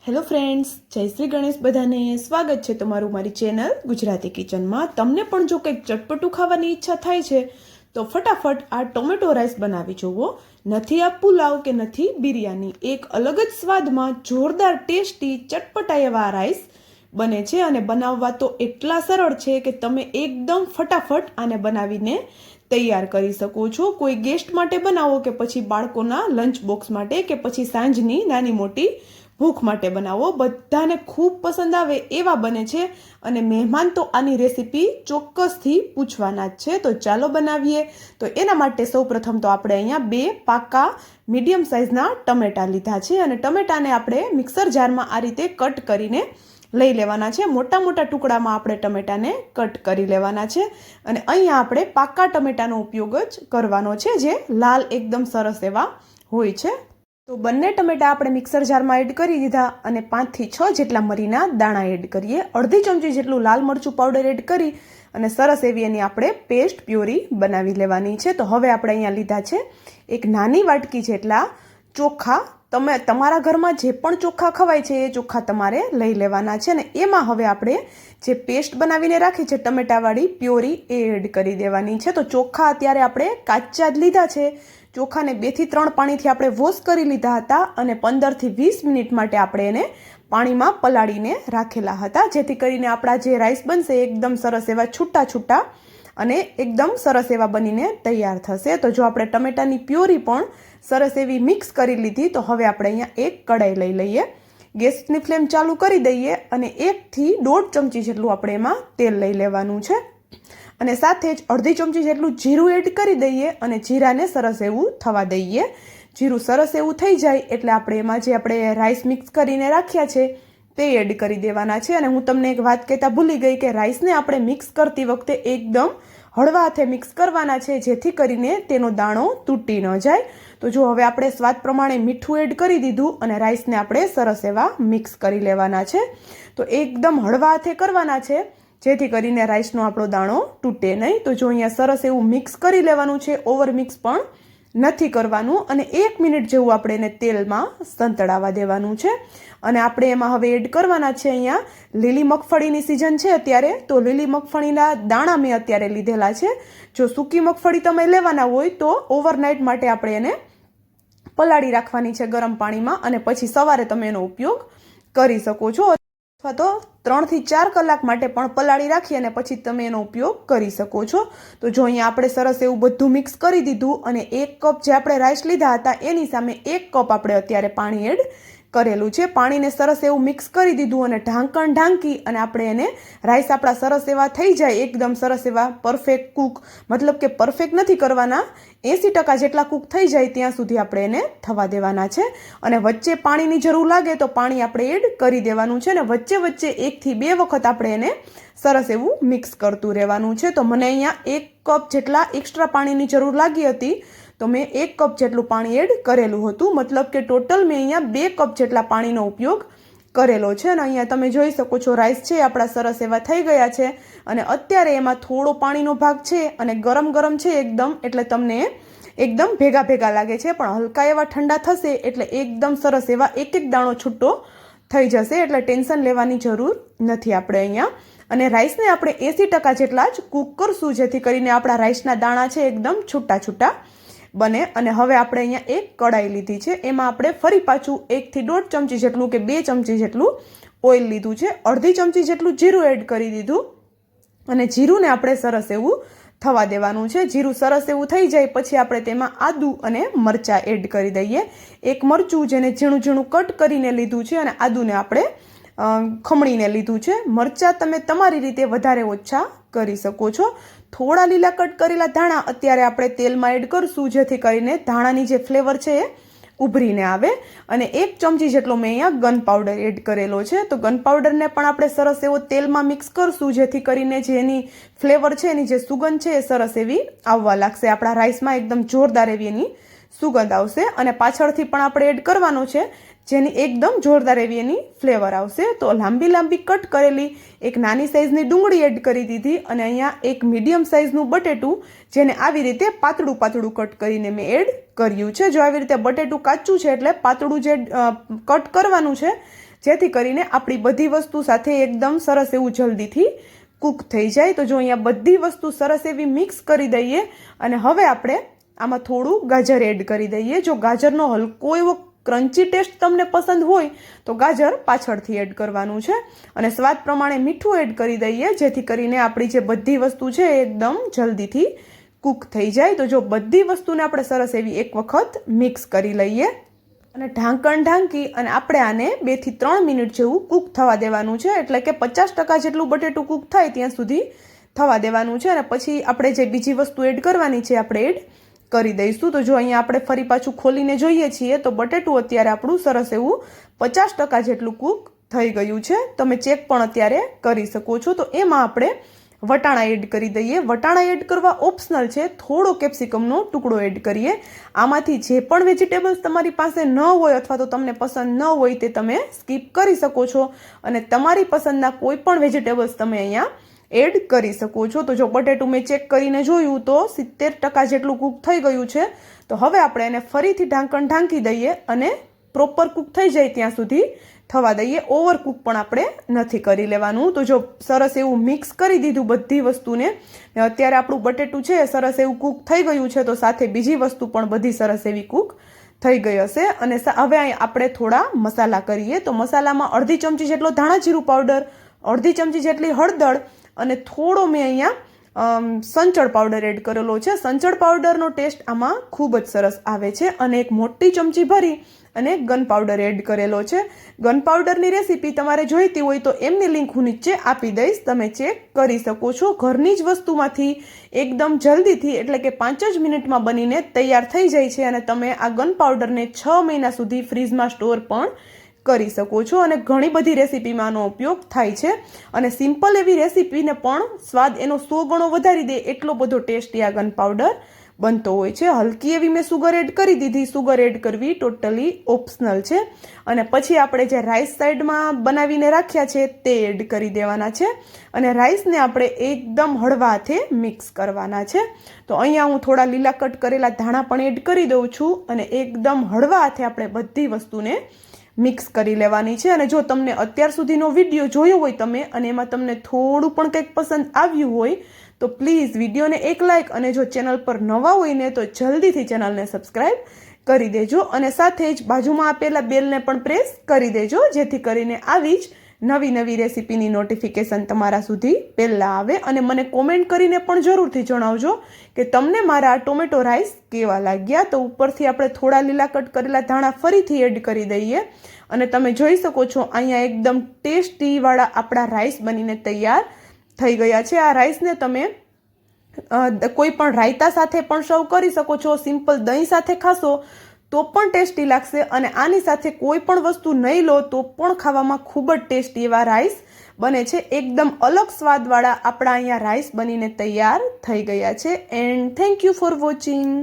Hello friends, જય શ્રી ગણેશ. બધાને સ્વાગત છે તમારું મારી ચેનલ ગુજરાતી કિચનમાં. તમને પણ જો કંઈક ચટપટું ખાવાની ઈચ્છા થાય છે તો ફટાફટ આ ટોમેટો રાઈસ બનાવી જુઓ. નથી આ પુલાવ કે નથી બિરયાની, એક અલગ જ સ્વાદમાં જોરદાર ટેસ્ટી ચટપટા એવા રાઈસ બને છે અને બનાવવા તો એટલા સરળ છે કે તમે એકદમ ફટાફટ આને બનાવીને તૈયાર કરી શકો છો. કોઈ ગેસ્ટ માટે બનાવો કે પછી બાળકોના લંચ બોક્સ માટે કે પછી સાંજની નાની મોટી ભૂખ માટે બનાવો, બધાને ખૂબ પસંદ આવે એવા બને છે અને મહેમાન તો આની રેસીપી ચોક્કસથી પૂછવાના જ છે. તો ચાલો બનાવીએ. તો એના માટે સૌપ્રથમ તો આપણે અહીંયા 2 પાકા મીડિયમ સાઇઝના ટમેટા લીધા છે અને ટમેટાને આપણે મિક્સર જારમાં આ રીતે કટ કરીને લઈ લેવાના છે. મોટા મોટા ટુકડામાં આપણે ટમેટાને કટ કરી લેવાના છે અને અહીંયા આપણે પાકા ટમેટાનો ઉપયોગ જ કરવાનો છે, જે લાલ એકદમ સરસ એવા હોય છે. તો બંને ટમેટા આપણે મિક્સર જારમાં એડ કરી દીધા અને 5 થી 6 જેટલા મરીના દાણા એડ કરીએ. અડધી ચમચી જેટલું લાલ મરચું પાવડર એડ કરી અને સરસ એવી એની આપણે પેસ્ટ પ્યોરી બનાવી લેવાની છે. તો હવે આપણે અહીંયા લીધા છે એક નાની વાટકી જેટલા ચોખા. તમે તમારા ઘરમાં જે પણ ચોખા ખવાય છે એ ચોખા તમારે લઈ લેવાના છે અને એમાં હવે આપણે જે પેસ્ટ બનાવીને રાખી છે ટમેટાવાળી પ્યોરી એ એડ કરી દેવાની છે. તો ચોખા અત્યારે આપણે કાચા જ લીધા છે. ચોખાને 2 થી 3 પાણીથી આપણે વોશ કરી લીધા હતા અને 15 થી 20 મિનિટ માટે આપણે એને પાણીમાં પલાળીને રાખેલા હતા, જેથી કરીને આપણા જે રાઈસ બનશે એકદમ સરસ એવા છૂટા છૂટા અને એકદમ સરસ એવા બનીને તૈયાર થશે. તો જો આપણે ટમેટાની પ્યોરી પણ સરસ એવી મિક્સ કરી લીધી, તો હવે આપણે અહીંયા એક કઢાઈ લઈ લઈએ. ગેસની ફ્લેમ ચાલુ કરી દઈએ અને 1 થી 1.5 ચમચી જેટલું આપણે એમાં તેલ લઈ લેવાનું છે અને સાથે જ અડધી ચમચી જેટલું જીરું એડ કરી દઈએ અને જીરાને સરસ એવું થવા દઈએ. જીરું સરસ એવું થઈ જાય એટલે આપણે એમાં જે આપણે રાઈસ મિક્સ કરીને રાખ્યા છે તે એડ કરી દેવાના છે. અને હું તમને એક વાત કહેતા ભૂલી ગઈ કે રાઈસને આપણે મિક્સ કરતી વખતે એકદમ હળવા હાથે મિક્સ કરવાના છે, જેથી કરીને તેનો દાણો તૂટી ન જાય. તો જો હવે આપણે સ્વાદ પ્રમાણે મીઠું એડ કરી દીધું અને રાઈસને આપણે સરસ એવા મિક્સ કરી લેવાના છે. તો એકદમ હળવા હાથે કરવાના છે, જેથી કરીને રાઈસનો આપણો દાણો તૂટે નહીં. તો જો અહીંયા સરસ એવું મિક્સ કરી લેવાનું છે, ઓવર મિક્સ પણ નથી કરવાનું અને 1 મિનિટ જેવું આપણે એને તેલમાં સંતળાવા દેવાનું છે. અને આપણે એમાં હવે એડ કરવાના છે અહીંયા લીલી મગફળીની સિઝન છે અત્યારે, તો લીલી મગફળીના દાણા મેં અત્યારે લીધેલા છે. જો સૂકી મગફળી તમે લેવાના હોય તો ઓવરનાઇટ માટે આપણે એને પલાળી રાખવાની છે ગરમ પાણીમાં અને પછી સવારે તમે એનો ઉપયોગ કરી શકો છો, અથવા તો 3 થી 4 કલાક માટે પણ પલાળી રાખી અને પછી તમે એનો ઉપયોગ કરી શકો છો. તો જો અહીંયા આપણે સરસ એવું બધું મિક્સ કરી દીધું અને 1 કપ જે આપણે રાઈસ લીધા હતા એની સામે 1 કપ આપણે અત્યારે પાણી એડ કરેલું છે. પાણીને સરસ એવું મિક્સ કરી દીધું અને ઢાંકણ ઢાંકી અને આપણે એને રાઈસ આપણા સરસ એવા થઈ જાય, એકદમ સરસ એવા પરફેક્ટ કૂક, મતલબ કે પરફેક્ટ નથી કરવાના, 80% જેટલા કૂક થઈ જાય ત્યાં સુધી આપણે એને થવા દેવાના છે. અને વચ્ચે પાણીની જરૂર લાગે તો પાણી આપણે એડ કરી દેવાનું છે અને વચ્ચે વચ્ચે 1 થી 2 વખત આપણે એને સરસ એવું મિક્સ કરતું રહેવાનું છે. તો મને અહીંયા 1 કપ જેટલા એક્સ્ટ્રા પાણીની જરૂર લાગી હતી, તો મેં 1 કપ જેટલું પાણી એડ કરેલું હતું, મતલબ કે ટોટલ મેં અહીંયા 2 કપ જેટલા પાણીનો ઉપયોગ કરેલો છે. અને અહીંયા તમે જોઈ શકો છો રાઈસ છે આપણા સરસ એવા થઈ ગયા છે અને અત્યારે એમાં થોડો પાણીનો ભાગ છે અને ગરમ ગરમ છે એકદમ, એટલે તમને એકદમ ભેગા ભેગા લાગે છે, પણ હલકા એવા ઠંડા થશે એટલે એકદમ સરસ એવા એક એક દાણો છૂટો થઈ જશે, એટલે ટેન્શન લેવાની જરૂર નથી આપણે અહીંયા. અને રાઈસને આપણે 80% જેટલા જ કૂક કરશું, જેથી કરીને આપણા રાઈસના દાણા છે એકદમ છૂટા છૂટા બને. અને હવે આપણે અહીંયા એક કઢાઈ લીધી છે, એમાં આપણે ફરી પાછું 1 થી 1.5 ચમચી જેટલું કે 2 ચમચી જેટલું ઓઇલ લીધું છે. અડધી ચમચી જેટલું જીરું એડ કરી દીધું અને જીરુંને આપણે સરસ એવું થવા દેવાનું છે. જીરું સરસ એવું થઈ જાય પછી આપણે તેમાં આદું અને મરચાં એડ કરી દઈએ. એક મરચું જેને ઝીણું ઝીણું કટ કરીને લીધું છે અને આદુને આપણે ખમણીને લીધું છે. મરચાં તમે તમારી રીતે વધારે ઓછા કરી શકો છો. થોડા લીલા કટ કરેલા ધાણા અત્યારે આપણે તેલમાં એડ કરશું, જેથી કરીને ધાણાની જે ફ્લેવર છે એ ઉભરીને આવે. અને 1 ચમચી જેટલો મેં અહીંયા ગન પાવડર એડ કરેલો છે. તો ગન પાવડરને પણ આપણે સરસ એવો તેલમાં મિક્સ કરશું, જેથી કરીને જે એની ફ્લેવર છે, એની જે સુગંધ છે એ સરસ એવી આવવા લાગશે. આપણા રાઈસમાં એકદમ જોરદાર એવી એની સુગંધ આવશે અને પાછળથી પણ આપણે એડ કરવાનો છે, જેની એકદમ જોરદાર એવી એની ફ્લેવર આવશે. તો લાંબી લાંબી કટ કરેલી એક નાની સાઇઝની ડુંગળી એડ કરી દીધી અને અહીંયા એક મીડિયમ સાઇઝનું બટેટું, જેને આવી રીતે પાતળું પાતળું કટ કરીને મેં એડ કર્યું છે. જો આવી રીતે બટેટું કાચું છે એટલે પાતળું જે કટ કરવાનું છે જેથી કરીને આપણી બધી વસ્તુ સાથે એકદમ સરસ એવું જલ્દીથી કૂક થઈ જાય. તો જો અહીંયા બધી વસ્તુ સરસ એવી મિક્સ કરી દઈએ અને હવે આપણે આમાં થોડું ગાજર એડ કરી દઈએ. જો ગાજરનો હલકો એવો ક્રન્ચી ટેસ્ટ તમને પસંદ હોય તો ગાજર પાછળથી એડ કરવાનું છે અને સ્વાદ પ્રમાણે મીઠું એડ કરી દઈએ, જેથી કરીને આપણી જે બધી વસ્તુ છે એકદમ જલ્દીથી કૂક થઈ જાય. તો જો બધી વસ્તુને આપણે સરસ એવી એક વખત મિક્સ કરી લઈએ અને ઢાંકણ ઢાંકી અને આપણે આને 2 થી 3 મિનિટ જેવું કૂક થવા દેવાનું છે. એટલે કે 50% જેટલું બટેટું કૂક થાય ત્યાં સુધી થવા દેવાનું છે અને પછી આપણે જે બીજી વસ્તુ એડ કરવાની છે આપણે એડ કરી દઈશું. તો જો અહીંયા આપણે ફરી પાછું ખોલીને જોઈએ છીએ તો બટેટું અત્યારે આપણું સરસ એવું 50% જેટલું કૂક થઈ ગયું છે. તમે ચેક પણ અત્યારે કરી શકો છો. તો એમાં આપણે વટાણા એડ કરી દઈએ. વટાણા એડ કરવા ઓપ્શનલ છે, થોડો કેપ્સિકમનો ટુકડો એડ કરીએ. આમાંથી જે પણ વેજીટેબલ્સ તમારી પાસે ન હોય અથવા તો તમને પસંદ ન હોય તે તમે સ્કીપ કરી શકો છો અને તમારી પસંદના કોઈ પણ વેજીટેબલ્સ તમે અહીંયા એડ કરી શકો છો. તો જો બટેટું મેં ચેક કરીને જોયું તો 70% જેટલું કૂક થઈ ગયું છે. તો હવે આપણે એને ફરીથી ઢાંકણ ઢાંકી દઈએ અને પ્રોપર કૂક થઈ જાય ત્યાં સુધી થવા દઈએ. ઓવર કૂક પણ આપણે નથી કરી લેવાનું. તો જો સરસ એવું મિક્સ કરી દીધું બધી વસ્તુને, અત્યારે આપણું બટેટું છે સરસ એવું કૂક થઈ ગયું છે. તો સાથે બીજી વસ્તુ પણ બધી સરસ એવી કૂક થઈ ગઈ હશે. અને હવે આપણે થોડા મસાલા કરીએ. તો મસાલામાં અડધી ચમચી જેટલો ધાણા જીરું પાવડર, અડધી ચમચી જેટલી હળદર અને થોડો મેં અહીંયા સંચળ પાવડર એડ કરેલો છે. સંચળ પાવડરનો ટેસ્ટ આમાં ખૂબ જ સરસ આવે છે. અને એક મોટી ચમચી ભરી અને ગન પાવડર એડ કરેલો છે. ગન પાવડરની રેસીપી તમારે જોઈતી હોય તો એમની લિંક હું નીચે આપી દઈશ, તમે ચેક કરી શકો છો. ઘરની જ વસ્તુમાંથી એકદમ જલ્દીથી એટલે કે 5 જ મિનિટમાં બનીને તૈયાર થઈ જાય છે અને તમે આ ગન પાવડરને 6 મહિના સુધી ફ્રીજમાં સ્ટોર પણ કરી શકો છો અને ઘણી બધી રેસીપીમાં આનો ઉપયોગ થાય છે. અને સિમ્પલ એવી રેસીપીને પણ સ્વાદ એનો 100 ગણો વધારી દે એટલો બધો ટેસ્ટી આ ગન પાવડર બનતો હોય છે. હલકી એવી મેં સુગર એડ કરી દીધી. સુગર એડ કરવી ટોટલી ઓપ્શનલ છે. અને પછી આપણે જે રાઈસ સાઈડમાં બનાવીને રાખ્યા છે તે એડ કરી દેવાના છે અને રાઈસને આપણે એકદમ હળવા હાથે મિક્સ કરવાના છે. તો અહીંયા હું થોડા લીલા કટ કરેલા ધાણા પણ એડ કરી દઉં છું અને એકદમ હળવા હાથે આપણે બધી વસ્તુને મિક્સ કરી લેવાની છે. અને જો તમને અત્યાર સુધીનો વિડીયો જોયો હોય તમે અને એમાં તમને થોડું પણ કંઈક પસંદ આવ્યું હોય તો પ્લીઝ વિડીયોને એક લાઇક અને જો ચેનલ પર નવા હોય ને તો જલ્દીથી ચેનલને સબસ્ક્રાઈબ કરી દેજો અને સાથે જ બાજુમાં આપેલા બેલને પણ પ્રેસ કરી દેજો, જેથી કરીને આવી જ નવી નવી રેસીપીની નોટિફિકેશન તમારા સુધી પહેલાં આવે. અને મને કોમેન્ટ કરીને પણ જરૂરથી જણાવજો કે તમને મારા ટોમેટો રાઈસ કેવા લાગ્યા. તો ઉપરથી આપણે થોડા લીલા કટ કરેલા ધાણા ફરીથી એડ કરી દઈએ અને તમે જોઈ શકો છો અહીંયા એકદમ ટેસ્ટીવાળા આપણા રાઈસ બનીને તૈયાર થઈ ગયા છે. આ રાઈસને તમે કોઈ પણ રાયતા સાથે પણ સર્વ કરી શકો છો. સિમ્પલ દહીં સાથે ખાશો તો પણ ટેસ્ટી લાગશે અને આની સાથે કોઈ પણ વસ્તુ નહીં લો તો પણ ખાવામાં ખૂબ જ ટેસ્ટી એવા રાઈસ બને છે. એકદમ અલગ સ્વાદવાળા આપણા અહીંયા રાઈસ બનીને તૈયાર થઈ ગયા છે. And thank you for watching.